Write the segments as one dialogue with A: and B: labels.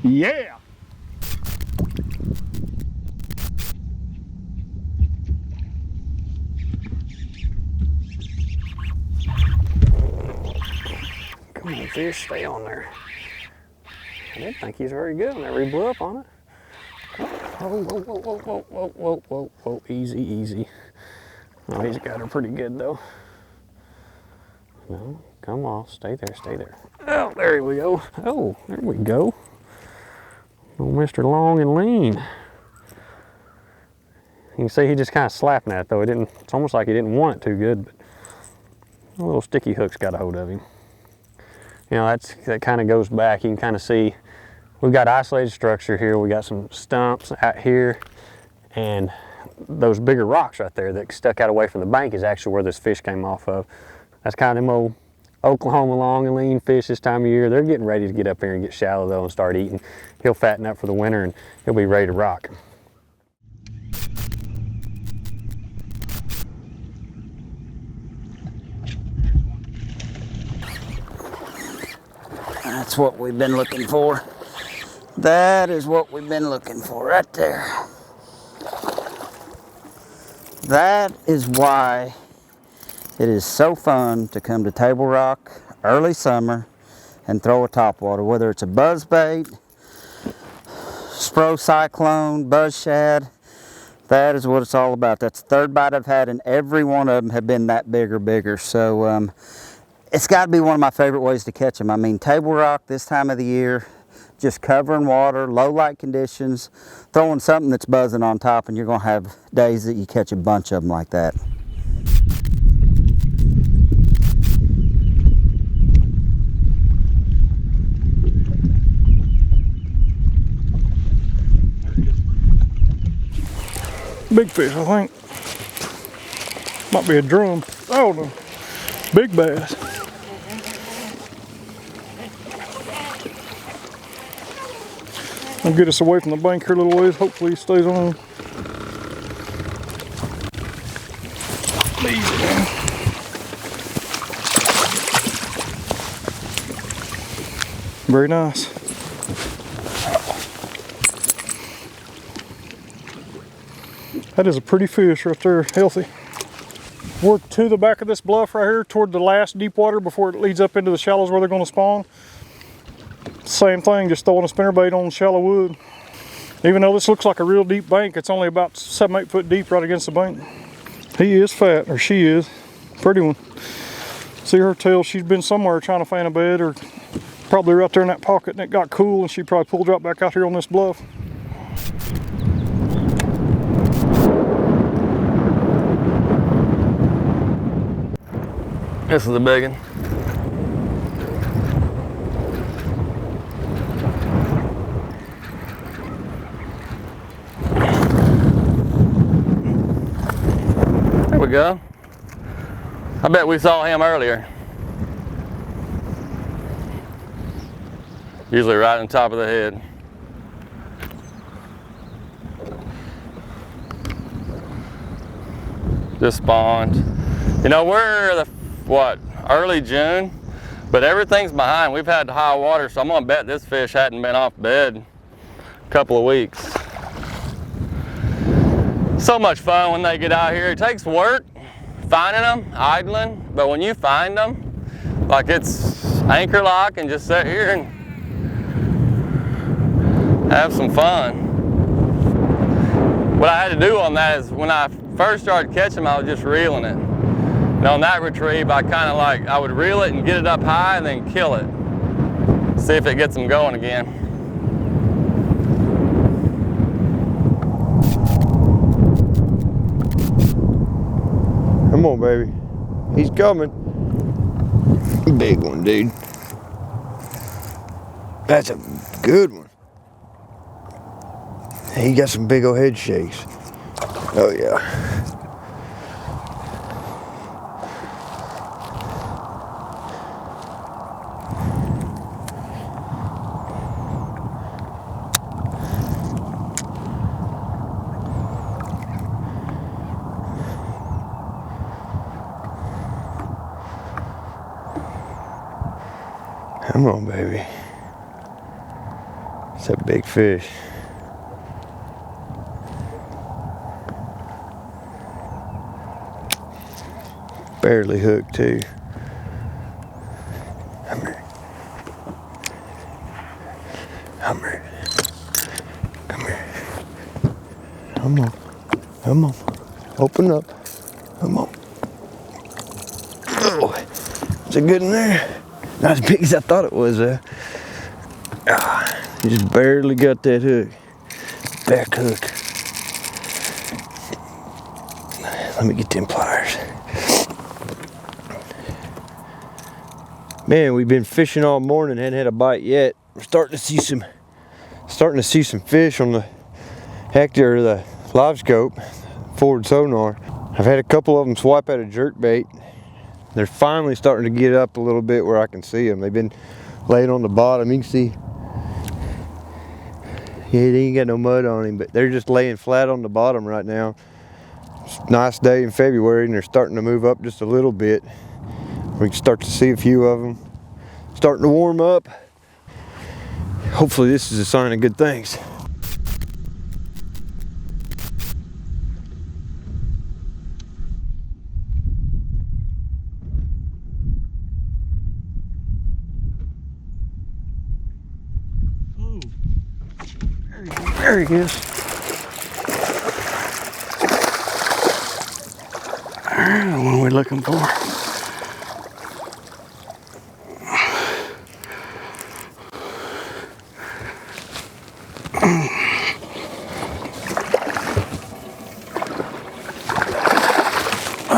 A: Yeah! Come on, fish, stay on there. I didn't think he's very good whenever he blew up on it. Oh, whoa, whoa, whoa, whoa, whoa, whoa, whoa, whoa, whoa, easy, easy. Oh, he's got her pretty good though. No, come on, stay there, stay there. Oh, there we go. Oh, there we go. Oh, Mr. Long and Lean. You can see he just kind of slapping at it though. It's almost like he didn't want it too good, but a little sticky hook's got a hold of him. You know, that kind of goes back. You can kind of see we've got isolated structure here. We got some stumps out here, and those bigger rocks right there that stuck out away from the bank is actually where this fish came off of. That's kind of them old Oklahoma long and lean fish this time of year. They're getting ready to get up here and get shallow though and start eating. He'll fatten up for the winter and he'll be ready to rock. That's what we've been looking for. That is what we've been looking for right there. That is why it is so fun to come to Table Rock early summer and throw a topwater, whether it's a buzzbait, Spro Cyclone, buzz shad. That is what it's all about. That's the third bite I've had, and every one of them have been that big or bigger. So it's got to be one of my favorite ways to catch them. I mean, Table Rock this time of the year, just covering water, low light conditions, throwing something that's buzzing on top, and you're going to have days that you catch a bunch of them like that.
B: Big fish, I think. Might be a drum. Oh no, big bass. I'll get us away from the bank here a little ways. Hopefully he stays on. Easy, man. Very nice. That is a pretty fish right there, healthy. We're to the back of this bluff right here toward the last deep water before it leads up into the shallows where they're going to spawn. Same thing, just throwing a spinnerbait on shallow wood. Even though this looks like a real deep bank, it's only about 7-8 foot deep right against the bank. He is fat, or she is. Pretty one. See her tail, she's been somewhere trying to find a bed, or probably right there in that pocket, and it got cool and she probably pulled right back out here on this bluff.
C: This is a big one. There we go. I bet we saw him earlier. Usually right on top of the head. Just spawned. You know, we're early June, but everything's behind. We've had high water, so I'm gonna bet this fish hadn't been off bed a couple of weeks. So much fun when they get out here. It takes work finding them, idling, but when you find them, like it's anchor lock and just sit here and have some fun. What I had to do on that is when I first started catching them, I was just reeling it. And on that retrieve, I would reel it and get it up high and then kill it. See if it gets them going again.
D: Come on, baby. He's coming. Big one, dude. That's a good one. He got some big old head shakes. Oh, yeah. Come on, baby. It's a big fish. Barely hooked too. Come here. Come here. Come here. Come on. Come on. Open up. Come on. Oh, is it good in there? Not as big as I thought it was. Just barely got that hook. Back hook. Let me get them pliers. Man, we've been fishing all morning, hadn't had a bite yet. We're starting to see some fish on the Hector, the live scope, forward sonar. I've had a couple of them swipe out a jerk bait. They're finally starting to get up a little bit where I can see them. They've been laying on the bottom. You can see, yeah, they ain't got no mud on him, but they're just laying flat on the bottom right now. It's a nice day in February and they're starting to move up just a little bit. We can start to see a few of them starting to warm up. Hopefully this is a sign of good things.
A: Ooh. There he is. The one we're looking for.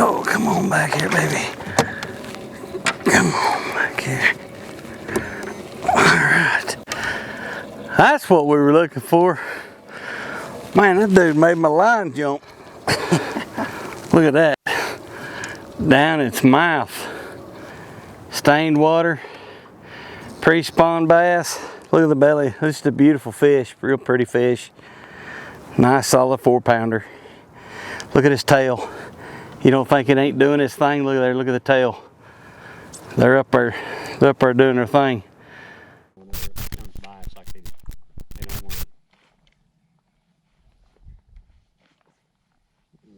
A: Oh, come on back here, baby. Come on back here. All right. That's what we were looking for. Man, that dude made my line jump. Look at that. Down its mouth. Stained water. Pre-spawn bass. Look at the belly. This is a beautiful fish. Real pretty fish. Nice solid 4-pounder. Look at his tail. You don't think it ain't doing its thing? Look at there. Look at the tail. They're up there. They're up there doing their thing.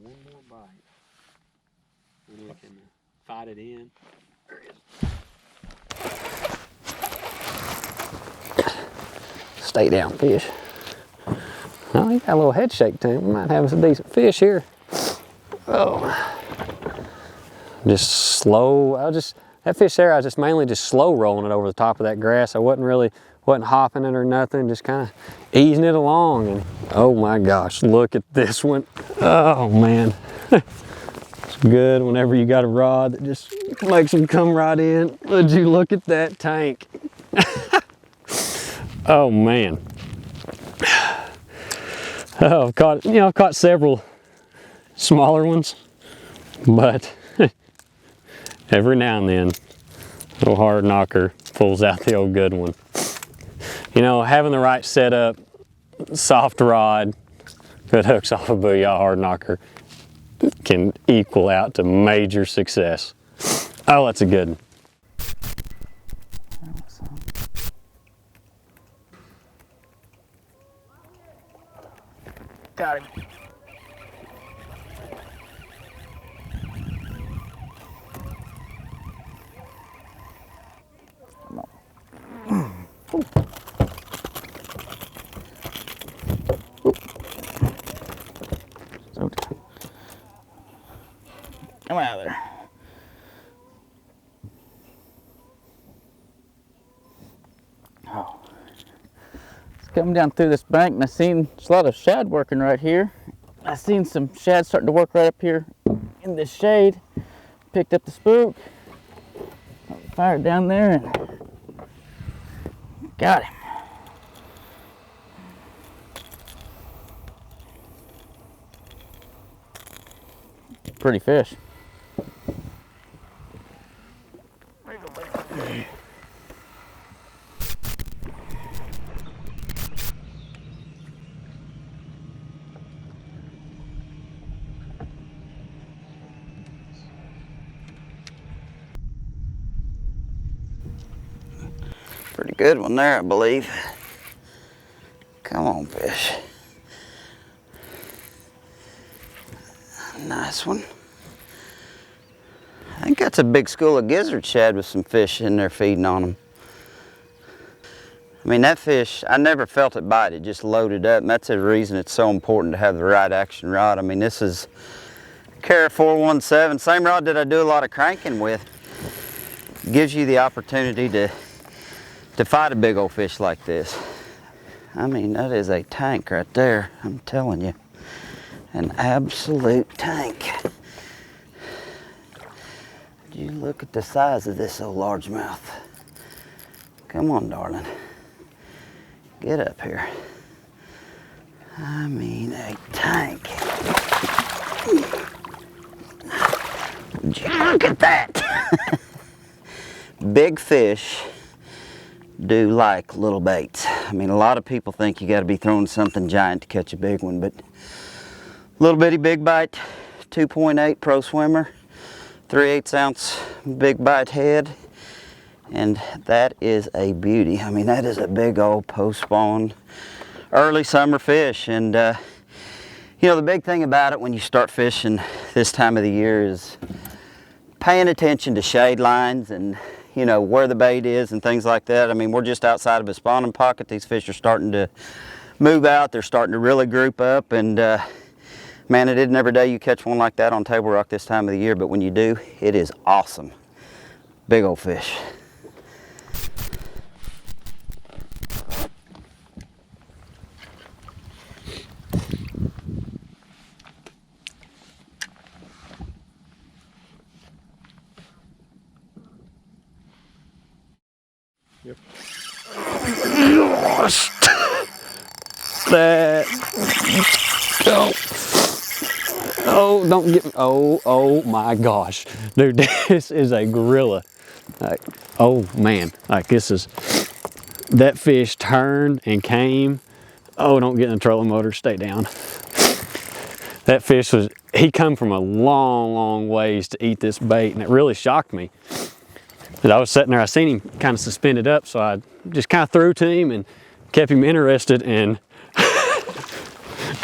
A: One more bite. And we can fight it in. There it is. Stay down, fish. Oh, he got a little head shake to him. We might have us a decent fish here. Oh. Just slow. That fish there, I was just mainly just slow rolling it over the top of that grass. I wasn't hopping it or nothing, just kind of easing it along. And oh my gosh, look at this one. Oh man. It's good whenever you got a rod that just makes them come right in. Would you look at that tank? Oh man. Oh, I've caught several smaller ones, but every now and then, a little hard knocker pulls out the old good one. You know, having the right setup, soft rod, good hooks off a booyah hard knocker can equal out to major success. Oh, that's a good one. Got him. Come out of there. Oh. It's coming down through this bank and I seen there's a lot of shad working right here. I seen some shad starting to work right up here in this shade. Picked up the spook, fired down there and got him. Pretty fish. Pretty good one there, I believe.
E: Come on, fish. Nice one. I think that's a big school of gizzard shad with some fish in there feeding on them. I mean, that fish, I never felt it bite, it just loaded up, and that's the reason it's so important to have the right action rod. I mean, this is Cara 417, same rod that I do a lot of cranking with. Gives you the opportunity to fight a big old fish like this. I mean, that is a tank right there, I'm telling you. An absolute tank. You look at the size of this old largemouth. Come on, darling. Get up here. I mean, a tank. Look at that. Big fish do like little baits. I mean, a lot of people think you got to be throwing something giant to catch a big one, but little bitty big bite, 2.8 Pro Swimmer, 3/8 ounce big bite head. And that is a beauty. I mean, that is a big old post-spawn early summer fish. And you know, the big thing about it when you start fishing this time of the year is paying attention to shade lines and, you know, where the bait is and things like that. I mean, we're just outside of a spawning pocket. These fish are starting to move out. They're starting to really group up. And man, it isn't every day you catch one like that on Table Rock this time of the year, but when you do, it is awesome. Big old fish.
A: Yep. That. Oh, don't get me. Oh my gosh. Dude, this is a gorilla. Like, oh man, like this is, that fish turned and came. Oh, don't get in the trolling motor, stay down. That fish was, he come from a long ways to eat this bait, and it really shocked me. And I was sitting there, I seen him kind of suspended up, so I just kind of threw to him and kept him interested, and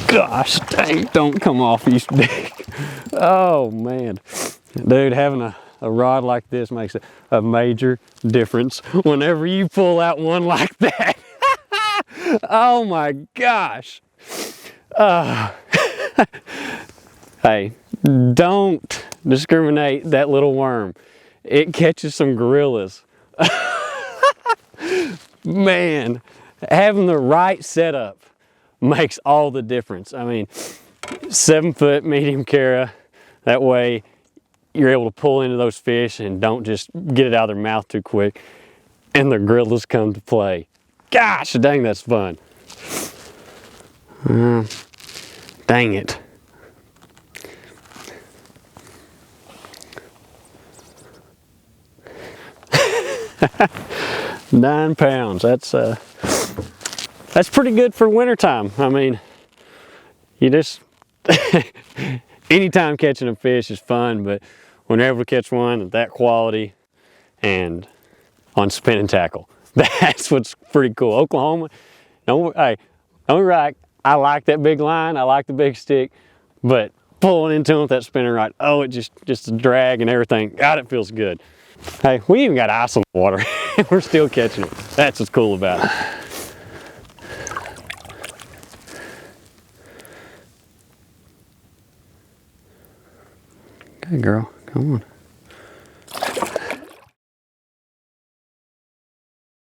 A: gosh dang, don't come off, you stick. Oh man. Dude, having a rod like this makes a major difference whenever you pull out one like that. Oh my gosh. Hey, don't discriminate that little worm. It catches some gorillas. Man, having the right setup makes all the difference. I mean, 7-foot medium Cara, that way you're able to pull into those fish and don't just get it out of their mouth too quick, and the gorillas come to play. Gosh dang, that's fun. Dang it. £9. That's pretty good for wintertime. I mean, you just anytime catching a fish is fun, but when you're able to catch one of that quality and on spinning tackle, that's what's pretty cool. Oklahoma, don't right. I like that big line, I like the big stick, but pulling into them with that spinning rod, oh, it just a drag and everything. God, it feels good. Hey, we even got ice on the water and we're still catching it. That's what's cool about it. Okay, girl, come on.